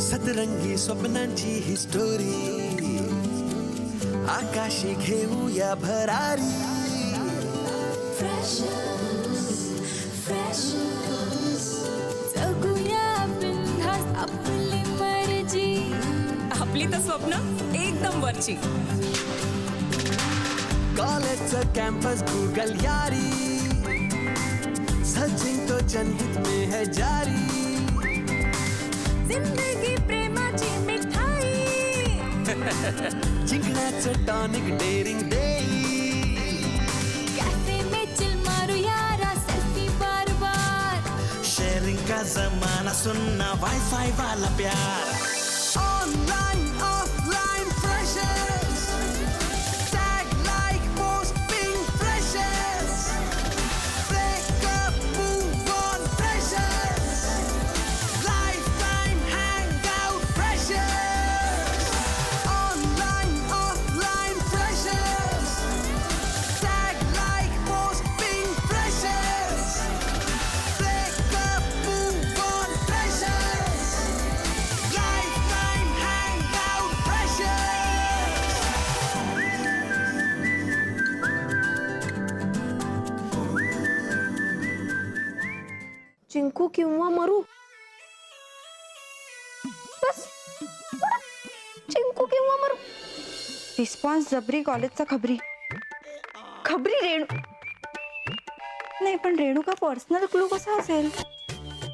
सतरंगी स्वप्नांची ही स्टोरी आकाशी घेऊया भरारी. जगूया बिनधास्त आपली मर्जी. आपली तर स्वप्न एकदम वरची. कॉलेजचं कॅम्पस गूगल यारी, सचिन तो जनहित में है जारी. जिंदगी प्रेमाची मिठाई. जिंकण्याचं टॉनिक डेअरिंग देई. कॅफे में चिल मारूया सेल्फी बार बार. शेअरिंग का जमाना सुनना वाईफाई वाला प्यार. Online offline freshers, tag like post ping freshers. Breakup move on freshers, life time hang out freshers. Online offline freshers, tag like post ping freshers. Breakup move on freshers, life time hang out freshers. जिंकू किंवा मरू. बस जिंकू किंवा मरू. Response जबरी कॉलेजचा खबरी. खबरी रेणू नाही, पण रेणू का पर्सनल क्लू कसा असेल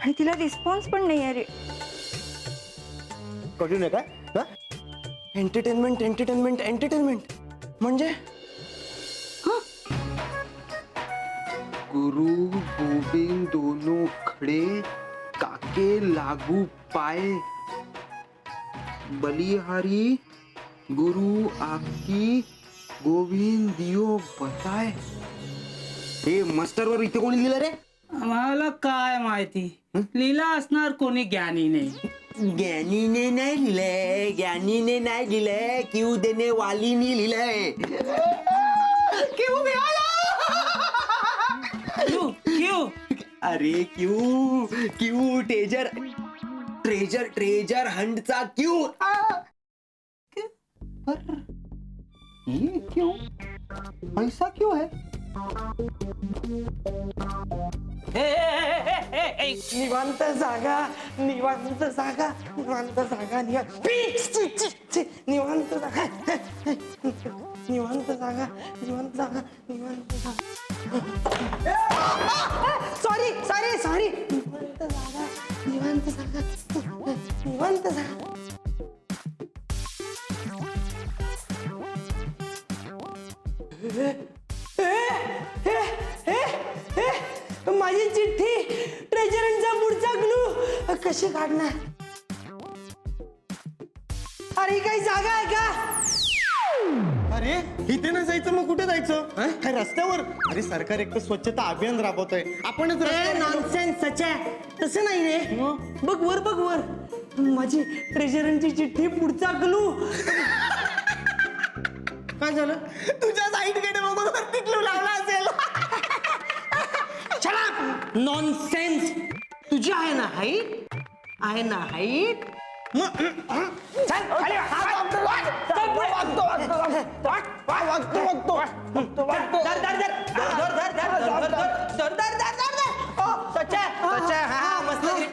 आणि तिला रिस्पॉन्स पण नाही आहे रे. कळू नये का? एंटरटेनमेंट एंटरटेनमेंट एंटरटेनमेंट म्हणजे गुरु गोविंद दोनों खड़े, काके लागू पाए. बलिहारी गुरु आपकी गोविंद दियो बताए. हे मास्टरवर इथे कोणी लिहिलं रे? आम्हाला काय माहिती, लिहिला असणार कोणी ज्ञानीने. ज्ञानीने नाही लिहिलंय, ज्ञानीने नाही लिहिलंय, क्यू देणे वालीने लिहिलंय. क्यू मिळाला. क्यों? अरे cue cue treasure treasure treasure हंटचा क्यू. ये क्यों ऐसा क्यों है? निवांत जागा निवांत जागा निवांत जागा निवांत जागा निवांत जागा निवांत जागा निवांत जागा. Sorry sorry sorry. निवांत जागा निवांत जागा निवांत जागा. माझी चिठ्ठी ट्रेजरचा पुढचा क्लू कशी काढणार? अरे काही जागा आहे का? अरे इथे ना जायचं मग कुठे जायचं? काय रस्त्यावर? अरे सरकार एक तर स्वच्छता अभियान राबवतोय, आपणच नॉनसेन्स सच्या तसं नाही रे. बघ वर बघ वर. माझी ट्रेजरची चिठ्ठी पुढचा क्लू. काय झालं? तुझ्या साईडकडे बघून वरती क्लू लावला असेल. नॉनसेन्स. तुझी आहे ना हाईट, आहे ना हाईट.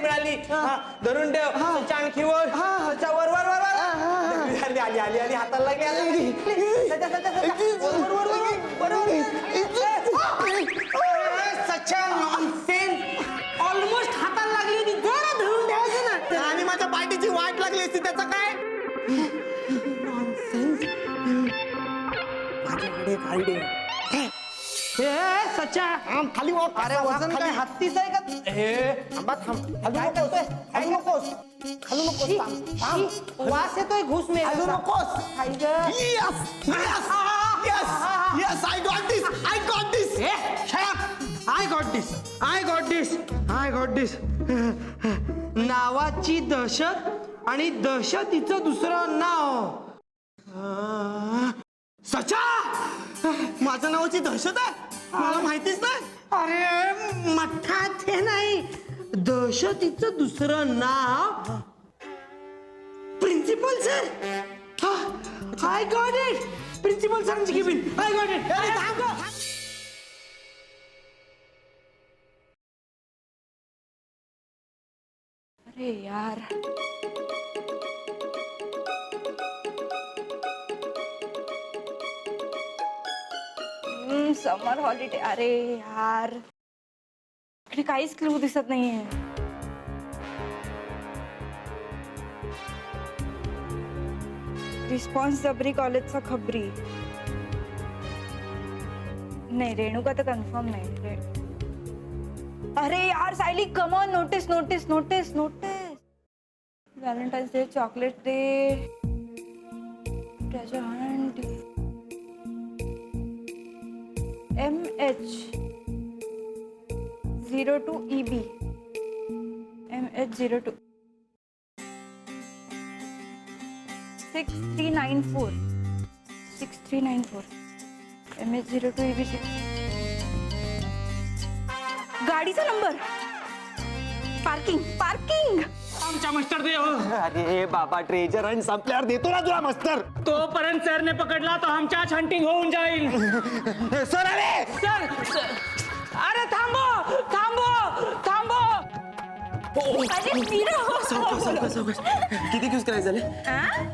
मिळाली धरून ठेव. आणखी वर वर वर वर आली आली आली आली हाताला लागली. सच्चा नॉनसेन्स. ऑलमोस्ट हाताला लागली होती, जरा धरून ठेवायचं ना. आणि माझ्या पाठीची वाट लागली असती त्याचा काय? नॉनसेन्स. माझ्याकडे एक आयडिया. सच्चा खाली वाट. अरे वजन काय हत्तीच आहे का? खाली नकोस खाली नकोस. वास येतोय घुस मे. खाली नकोस. Yes! Yes! Yes! Yes! I got this! I got this! I got this. I got this. I got this. नावाची दहशत आणि दहशतीचं दुसरं नाव. सचा माझ्या नावाची दहशत आहे, मला माहितीच नाही. अरे मठात हे नाही, दहशतीचं दुसरं नाव principal sir I got it. Principal सरांची केबिन. I got it. अरे थांब गं. अरे यार, समर हॉलिडे. अरे यार, इकडे काहीच क्लू दिसत नाहीये. रिस्पॉन्स जबरी कॉलेजचा खबरी. नाही, रेणुका तर कन्फर्म नाही. अरे यार Sayali, come on, notice notice notice notice. Valentine's day, chocolate day, treasure Hunt, MH02 EB, MH02 6394 6394 MH02 EB 6. गाडीचा नंबर. Parking parking. आमच्या मास्टर देव. अरे बाबा, ट्रेजर हंट संपल्यावर देतो ना तुला मस्तर. तोपर्यंत सरने पकडला तो आमच्याच हंटिंग होऊन जाईल. सर आले. सर अरे थांबो थांबो थांबो. अरे नीरव. किती क्यूज करायचे झाले?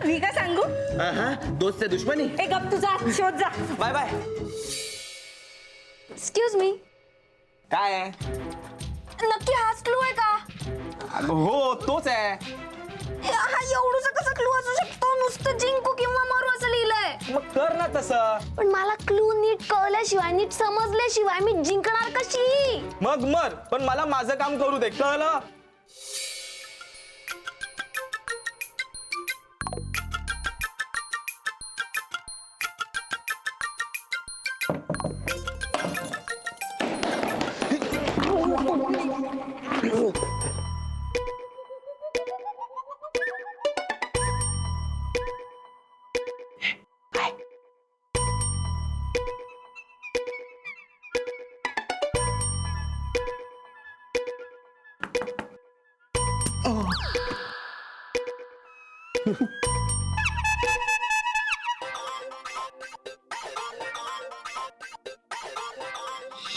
मी काय सांगू. दोस्त से दुश्मनी. ए गप, तुझा शोध जा. Bye bye. एक्सक्यूज मी, काय आहे? नक्की हाच क्लू आहे का? हो, तोच आहे. हा एवढूसा कसा क्लू असू शकतो? नुसतं जिंकू किंवा मरू असं लिहिलंय. मग कर ना तसं. पण मला क्लू नीट कळल्याशिवाय, नीट समजल्याशिवाय मी जिंकणार कशी? मग मर, पण मला माझं काम करू दे, कळलं?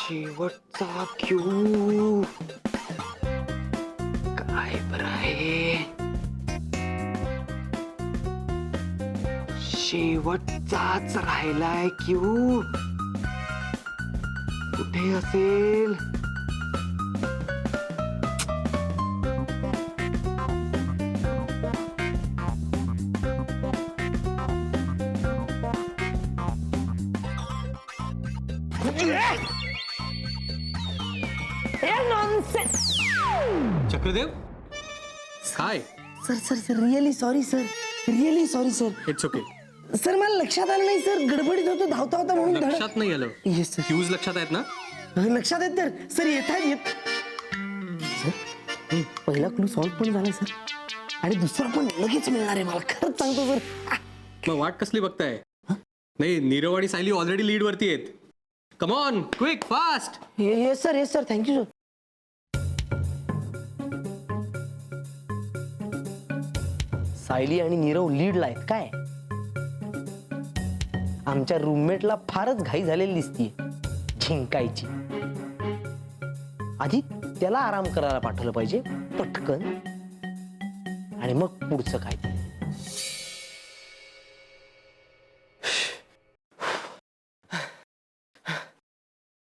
शेवटचा क्यू काय बरं आहे? शेवटचाच राहिलाय क्यू. कुठे असेल? चक्रदेव काय? Sir sir sir really sorry sir. Really sorry sir. It's okay. Sir मला लक्षात आलं नाही सर. गडबडीत होतो, धावता होता म्हणून धडक. लक्षात नाही आलं. Yes sir. क्यूज लक्षात आहेत ना? लक्षात आहेत तर सर. येत आहेत सर. पहिला क्लू सॉल्व्ह पण झाला सर, आणि दुसरा पण लगेच मिळणार आहे मला. खरंच सांगतो सर. मग वाट कसली बघताय? नाही, नीरव आणि सायली ऑलरेडी लीड वरती आहेत. Come on, quick, fast. Yes sir. Yes sir. Thank you sir. Sayali आणि नीरव लीडला आहेत काय? आमच्या रूममेटला फारच घाई झालेली दिसतीये जिंकायची. आधी त्याला आराम करायला पाठवलं पाहिजे पटकन, आणि मग पुढचं काय ते.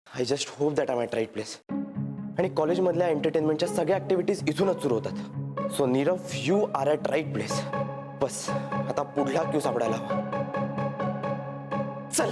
I just hope that I am at right place. आणि कॉलेजमधल्या एंटरटेनमेंटच्या सगळ्या ॲक्टिव्हिटीज इथूनच सुरू होतात. So Nirav, you are at right place. बस आता पुढला क्यू सापडायला हवा. चल.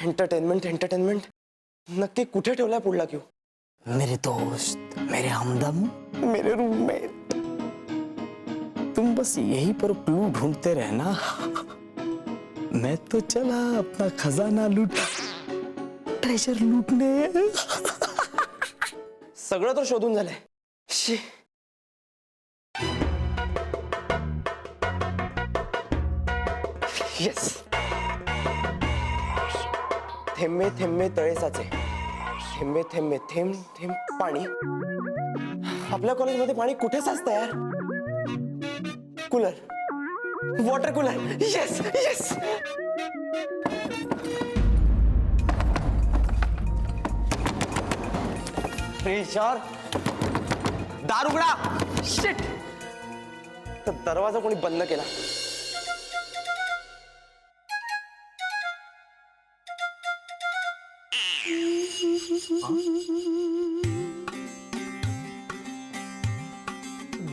एंटरटेनमेंट नक्की कुठे ठेवलाय पुढला क्यू? मेरे दोस्त, मेरे हमदम, मेरे रूममेट. तुम बस यहीं पर क्लू ढूंढते रहना. मैं तो चला अपना खजाना लूट, ट्रेजर लूटने. सगळं तर शोधून झालंय. शी. येस. थेंबे थेंबे तळे साचे, थेंबे थेंबे थेंब थेंब पाणी. आपल्या कॉलेजमध्ये पाणी कुठे साचतं यार? Cooler, water cooler. Yes yes. Freezer, दार उघडा. शिट, तर दरवाजा कोणी बंद केला.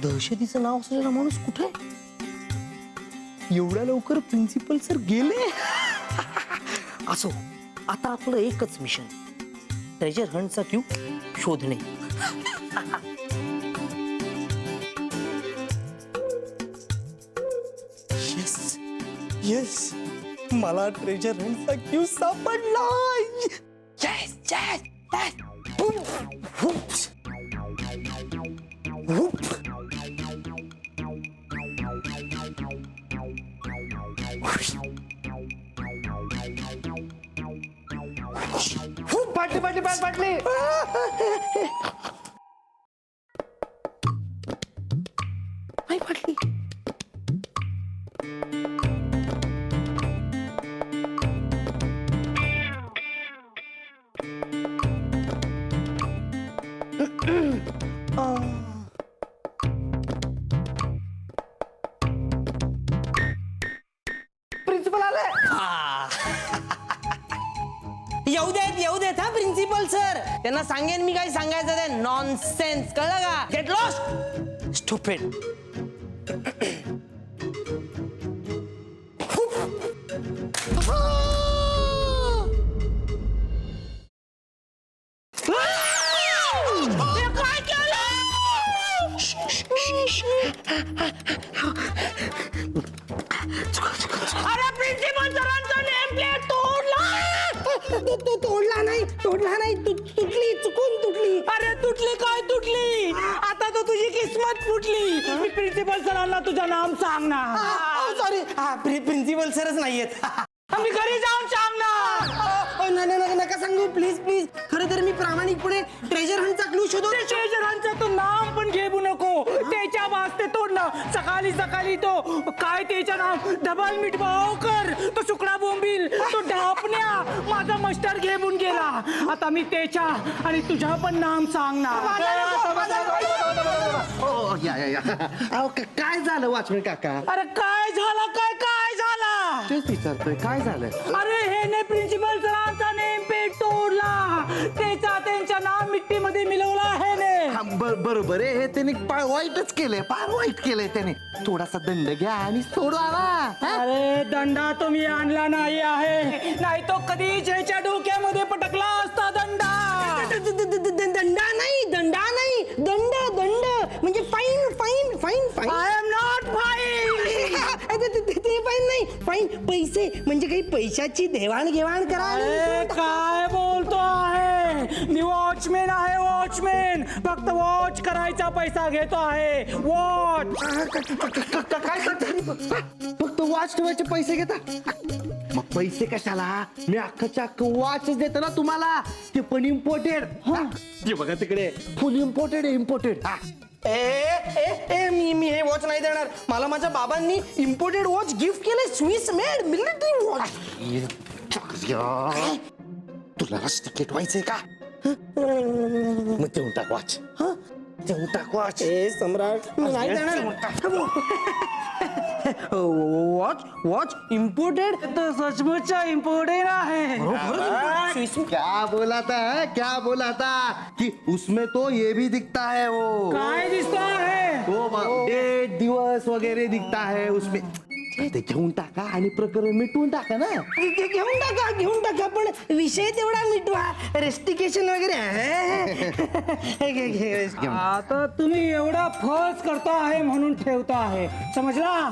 दहशतीचं नाव असलेला माणूस कुठे? एवढ्या लवकर प्रिन्सिपल सर गेले? असो, आता आपलं एकच मिशन, ट्रेजर हंटचा क्यू शोधणे. येस येस, मला ट्रेजर हंटचा क्यू सापडला. Yes yes yes. Hoops hoops. पाटली पाटली पाट पाटली. नाही फाटली. प्रिन्सिपल आले. येऊ देत हा प्रिन्सिपल सर. त्यांना सांगेन मी काय सांगायचं ते. नॉनसेन्स, कळलं का? Get lost, stupid. काय केलं? अरे प्रिन्सिपल सरांचा नेम प्लेट तोडला. तोडला नाही, तुटली, चुकून तुटली. अरे तुटली काय तुटली? आता तर तुझी किस्मत फुटली. मी प्रिन्सिपल सरांना तुझं नाम सांग ना. सॉरी, प्रिन्सिपल सरच नाहीयेत. मी घरी जाऊन सांगणार. नका सांगू प्लीज प्लीज. खरं तर मी प्रामाणिकपणे ट्रेजर हंटचा क्लू शोधतो. ट्रेजर हंटचं तू नाम पण घेऊ नको. त्याच्या वास्ते तोडलं. सकाळी सकाळी तो काय त्याचं नाव, डबल मीठ भावकर, तो सुकडा बोंबील, तो ढापण्या माझा मस्टर घेऊन गेला. आता मी त्याच्या आणि तुझा पण नाम सांगणार. काय झालं वॉचमॅन काका? अरे काय झालं? काय झालं? तेच विचारतोय, काय झालं? अरे हे ने प्रिन्सिपल सरांचा नेम पेट तोडला. त्याचा त्यांचं नाव मिट्टीमध्ये मिळवला आहे ने. बरोबर आहे, हे त्याने वाईटच केलंय, फार वाईट केलंय त्याने. थोडासा दंड घ्या आणि सोडवा ना. अरे दंडा तुम्ही आणला नाही आहे, नाही तो कधीच ह्याच्या डोक्यामध्ये पटकला असता. दंडा नाही, दंड म्हणजे fine fine fine fine. I am not fine. ते फाईन नाही, फाईन पैसे म्हणजे काही पैशाची देवाणघेवाण करा. काय बोलतो आहे? मी वॉचमॅन आहे, वॉचमॅन. फक्त वॉच करायचा पैसा घेतो आहे. वॉच काय फक्त वॉच ठेवायचे पैसे घेता? मग पैसे कशाला? मी अख्खच्या अख्ख वॉचच देतो ना तुम्हाला. ते पण इम्पोर्टेड. ते बघा तिकडे, फुल इम्पोर्टेड आहे, इम्पोर्टेड. मी हे वॉच नाही देणार. मला माझ्या बाबांनी इम्पोर्टेड वॉच गिफ्ट केले. Swiss made military watch. तुला तिकीट व्हायचंय का? मग देऊन टाक वॉच. देऊन टाक वॉच. सम्राट मी नाही देणार. वॉच वॉच इम्पोर्टेड तर सचमुचचा इम्पोर्टेड आहे. क्या बोला था, क्या बोला था कि उसमें तो ये भी दिखता है. वो काय दिसतो आहे? वो डेट दिवस वगैरह दिखता है उसमें. ते घेऊन टाका आणि प्रकरण मिटवून टाका ना. घेऊन टाका पण विषय तेवढा मिटवा. रेस्टिकेशन वगैरे आता तुम्ही एवढा फस करता आहे म्हणून ठेवता आहे, समजला?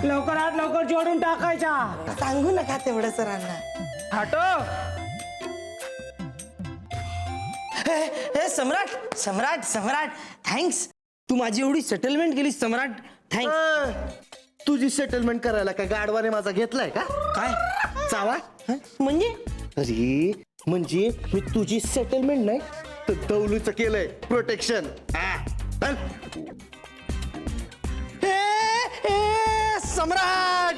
लवकरात लवकर जोडून टाकायचा. सांगू नका तेवढं सरांना. हे सम्राट सम्राट सम्राट थँक्स. तू माझी एवढी सेटलमेंट केली सम्राट. थँक्स. तुझी सेटलमेंट करायला काय गाडवाने माझा घेतलाय का? काय चावा म्हणजे? अरे म्हणजे मी तुझी सेटलमेंट नाही तर दौलूचं केलंय प्रोटेक्शन. सम्राट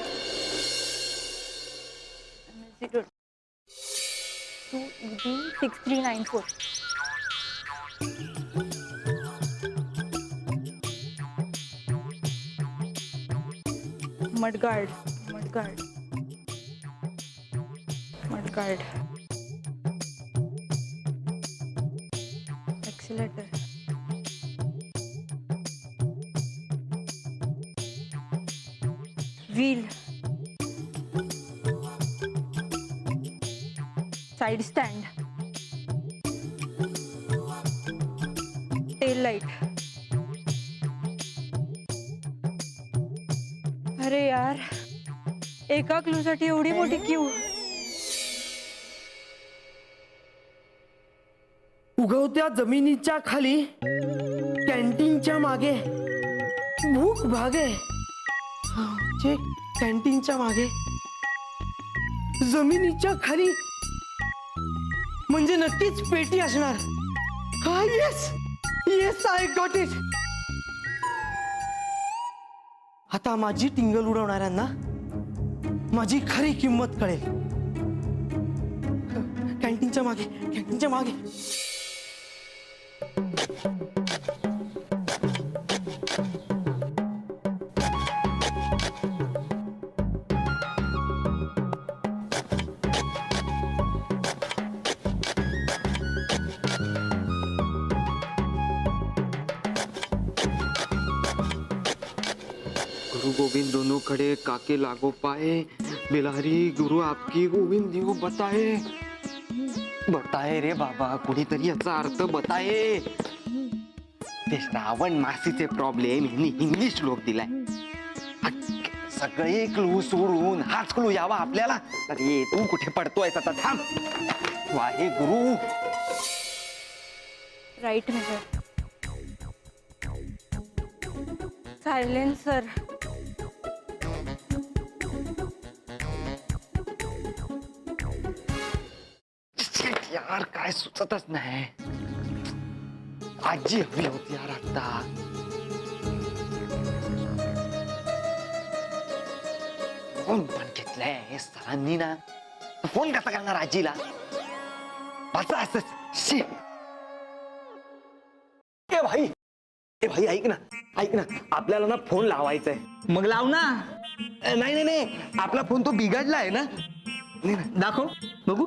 6394. Mudguard mudguard mudguard accelerator wheel side stand tail light. अरे यार एका क्लू साठी एवढी मोठी क्यू. उगवत्या जमिनीच्या खाली कॅन्टीनच्या मागे भूक भागे. जे कॅन्टीनच्या मागे जमिनीच्या खाली म्हणजे नक्कीच पेटी असणार. हा yes yes I got it. आता माझी टिंगल उडवणाऱ्यांना माझी खरी किंमत कळेल. कॅन्टीनच्या मागे कॅन्टीनच्या मागे. गुरु गोविंद दोनों खड़े काके लागो पाए, बिलारी गुरु आपकी गोविंद दियो बताए. बताए रे बाबा, कुणीतरी याचा अर्थ बताए. ते श्रावण मासीचे प्रॉब्लेम इंग्लिश लोक दिलाय. सगळे क्लू सोडून हाच क्लू यावा आपल्याला. अरे तू कुठे पडतोय आता? थांब. Wahe Guru. Right mirror silencer यार काय सुचतच नाही. आजी हवी होती यार आता. फोन पण घेतलाय सरांनी ना. फोन कसा करणार आजीला? वाचा असंच. शी. ए भाई ऐक ना आपल्याला ना फोन लावायचा आहे. मग लाव ना. नाही नाही आपला फोन तो बिघडला आहे ना. दाखव बघू.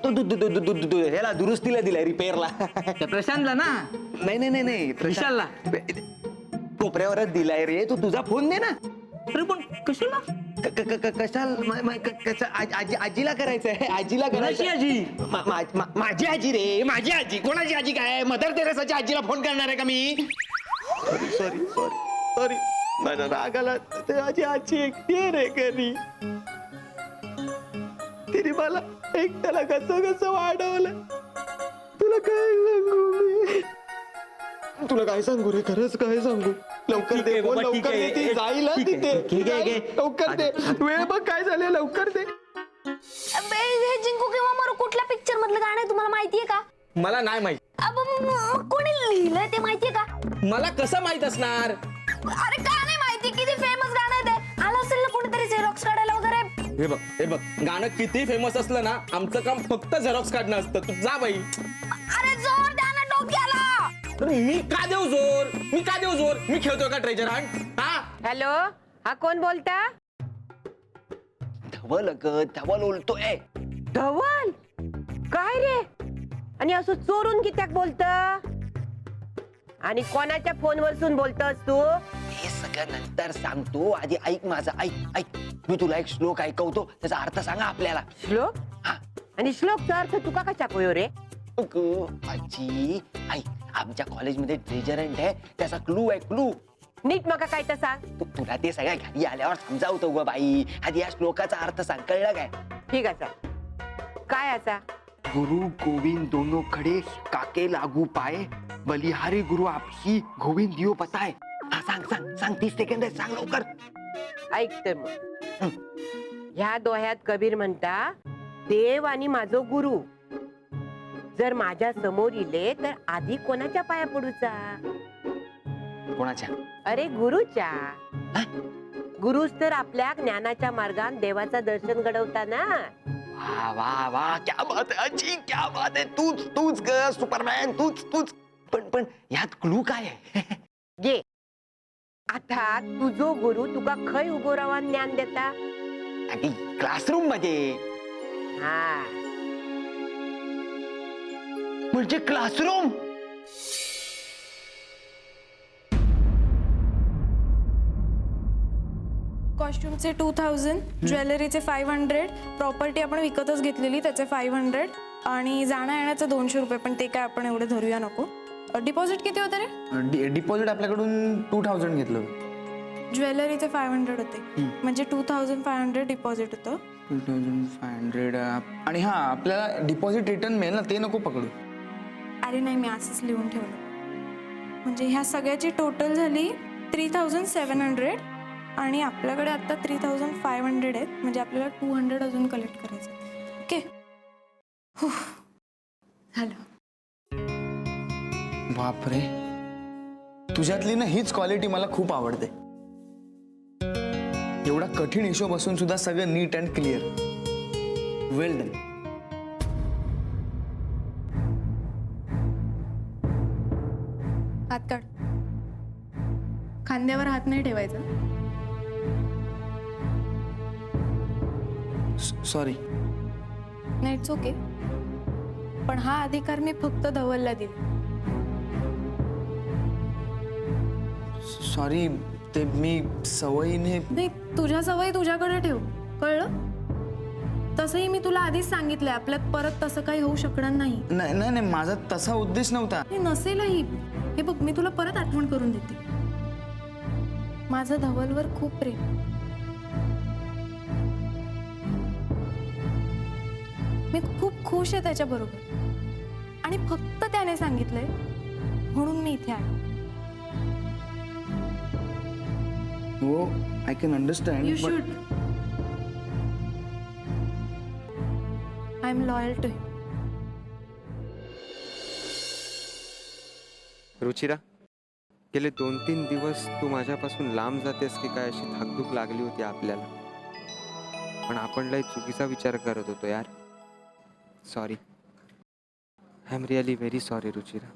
तो ह्याला दुरुस्तीला दिलाय, रिपेअरला. प्रशांतला ना. नाही विशालला. कोपऱ्यावरच दिलाय रे. तू तुझा फोन दे ना. अरे पण कशाला? आजीला करायचंय. आजीला कोणाची आजी? माझी आजी रे. माझी आजी. कोणाची आजी? काय मदर तेरेसाच्या आजीला फोन करणार आहे का मी? सॉरी माझा राग आला. माझी आजी एकटी आहे रे घरी. तिने मला एकट्याला कसं वाढवलं. तुला काय सांगू रे? खरंच काय सांगू? लवकर दे, लवकर दे. ती जाईल तिथे. लवकर दे. वेळ बघ काय झाले. लवकर दे. हे जिंकू किंवा मरू कुठल्या पिक्चर मधलं गाणं आहे तुम्हाला माहितीये का? मला नाही माहित. कोणी लिहिलंय ते माहितीये का? मला कसं माहित असणार? अरे का नाही माहिती? किती फेमस गाणं आहे ते. आलं असेल ना कोणीतरी झेरॉक्स काढायला वगैरे. हे बघ गाणं किती फेमस असलं ना, आमचं काम फक्त झेरॉक्स काढणं असतं. तू जा बाई. अरे जोर द्या ना डोक्याला. मी का देऊ जोर? मी खेळतोय का ट्रेजर हंट? हा. हॅलो, हा कोण बोलता? धवल बोलतोय. धवल? काय रे? आणि असं चोरून कित्याक बोलत? आणि कोणाच्या फोनवरसून बोलतोस तू? हे सगळं नंतर सांगतो, आधी ऐक माझं, ऐक. मी तुला एक श्लोक ऐकवतो, त्याचा अर्थ सांगा आपल्याला. श्लोक? हा. आणि श्लोकचा अर्थ तू का कशा कोयो रे? आजी ऐक, आमच्या कॉलेजमध्ये ट्रेजरंट आहे, त्याचा क्लू आहे, क्लू. नीट मका काय तर सांग. तुला ते सगळ्या घरी आल्यावर समजावतो ग बाई. आधी या श्लोकाचा अर्थ सांग, कळलं काय? ठीक आहे सर. काय असा? गुरु गोविंद दोनों खड़े, काके लागू पाए, बलिहारी गुरु आपकी गोविंद दियो बताए. हा सांग 30 सेकंद आहे, सांग लवकर. ऐक तर मग. ह्या दोह्यात कबीर म्हणता, देव आणि माझो गुरु जर माझ्या समोर इले तर आधी कोणाच्या पाया पडूचा? कोणाच्या? अरे गुरुच्या. गुरुच तर आपल्या ज्ञानाच्या मार्गात देवाचा दर्शन घडवता ना. वा क्या बात है आजी, क्या बात है. तूच ग सुपरमॅन, तूच. पण यात क्लू काय आहे? घे. आता तुझो गुरु तुका खय उभो रावा ज्ञान देता? क्लासरूम मध्ये. हा. म्हणजे क्लासरूम. कॉस्ट्युमचे 2000, ज्वेलरीचे 500, प्रॉपर्टी आपण विकतच घेतलेली त्याचे 500 आणि जाण्या येण्याचे 200 रुपये, पण ते काय आपण एवढे धरूया नको. डिपॉझिट किती होतं रे? डिपॉझिट आपल्याकडून 2000 घेतलं. ज्वेलरीचे 500 होते, म्हणजे 2500 डिपॉझिट होतं. 2500 आणि हा आपल्याला डिपॉझिट रिटर्न मिळेल ना, ते नको पकडू. अरे नाही, मी असंच लिहून ठेवलं. म्हणजे ह्या सगळ्याची टोटल झाली 3700 आणि आपल्याकडे आता 3500 आहेत, म्हणजे आपल्याला 200 अजून कलेक्ट करायचं. ओके, झालं. बापरे, तुझ्यातली ना हीच क्वालिटी मला खूप आवडते. एवढा कठीण हिशोब असून सुद्धा सगळं नीट अँड क्लिअर. Well done. हात काढ. खांद्यावर हात नाही ठेवायचा. सॉरी. नाही, इट्स ओके. पण हा अधिकार मी फक्त धवलला दिला. सॉरी, ते मी सवयीने. नाही, तुझ्या सवयी तुझ्याकडे ठेव, कळलं? तसंही मी तुला आधीच सांगितलंय, आपल्यात परत तसं काही होऊ शकणार नाही. नाही, माझा तसा उद्देश नव्हता. नसेलही. हे बघ, मी तुला परत आठवण करून देते. माझं धवलवर खूप प्रेम. मी खूप खुश आहे त्याच्याबरोबर आणि फक्त त्याने सांगितलंय म्हणून मी इथे आहे. हो, I can understand. You should. I am loyal to him. Ruchira, गेले 2-3 दिवस तू माझ्यापासून लांब जातेस की काय अशी धाकधूक लागली होती आपल्याला. पण आपण लय चुकीचा विचार करत होतो यार. Sorry. I am really very sorry Ruchira.